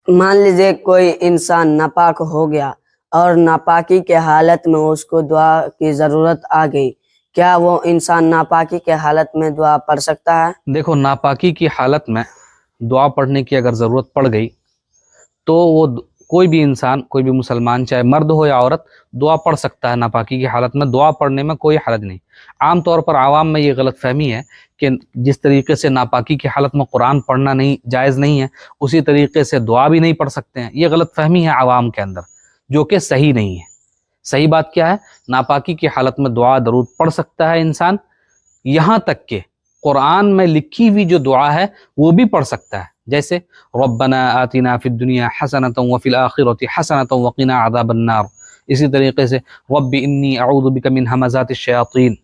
مان لیجیے کوئی انسان ناپاک ہو گیا اور ناپاکی کے حالت میں اس کو دعا کی ضرورت آ گئی، کیا وہ انسان ناپاکی کے حالت میں دعا پڑھ سکتا ہے؟ دیکھو، ناپاکی کی حالت میں دعا پڑھنے کی اگر ضرورت پڑ گئی تو وہ کوئی بھی انسان، کوئی بھی مسلمان، چاہے مرد ہو یا عورت، دعا پڑھ سکتا ہے ناپاکی کی حالت میں. دعا پڑھنے میں کوئی حرج نہیں. عام طور پر عوام میں یہ غلط فہمی ہے کہ جس طریقے سے ناپاکی کی حالت میں قرآن پڑھنا نہیں جائز نہیں ہے، اسی طریقے سے دعا بھی نہیں پڑھ سکتے ہیں. یہ غلط فہمی ہے عوام کے اندر، جو کہ صحیح نہیں ہے. صحیح بات کیا ہے؟ ناپاکی کی حالت میں دعا درود پڑھ سکتا ہے انسان، یہاں تک کہ قرآن میں لکھی ہوئی جو دعا ہے وہ بھی پڑھ سکتا ہے. جیسے ربنا آتنا فی الدنیا حسنۃ وفی الآخرۃ حسنۃ وقنا عذاب النار. اسی طریقے سے رب انی اعوذ بک من ہمزات الشیاطین.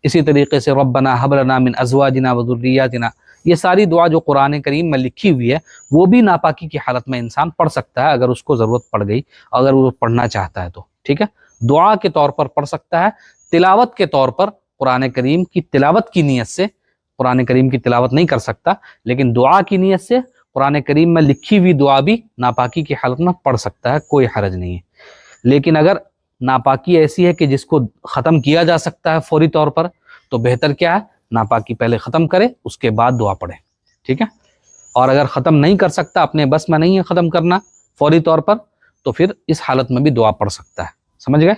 اسی طریقے سے ربنا ھب لنا من ازواجنا وذریاتنا. یہ ساری دعا جو قرآن کریم میں لکھی ہوئی ہے وہ بھی ناپاکی کی حالت میں انسان پڑھ سکتا ہے، اگر اس کو ضرورت پڑ گئی، اگر وہ پڑھنا چاہتا ہے تو. ٹھیک ہے، دعا کے طور پر پڑھ سکتا ہے. تلاوت کے طور پر قرآن کریم کی تلاوت کی نیت سے قرآن کریم کی تلاوت نہیں کر سکتا، لیکن دعا کی نیت سے قرآن کریم میں لکھی ہوئی دعا بھی ناپاکی کی حالت میں پڑھ سکتا ہے، کوئی حرج نہیں ہے. لیکن اگر ناپاکی ایسی ہے کہ جس کو ختم کیا جا سکتا ہے فوری طور پر، تو بہتر کیا ہے؟ ناپاکی پہلے ختم کرے، اس کے بعد دعا پڑھے. ٹھیک ہے، اور اگر ختم نہیں کر سکتا، اپنے بس میں نہیں ہے ختم کرنا فوری طور پر، تو پھر اس حالت میں بھی دعا پڑھ سکتا ہے. سمجھ گئے؟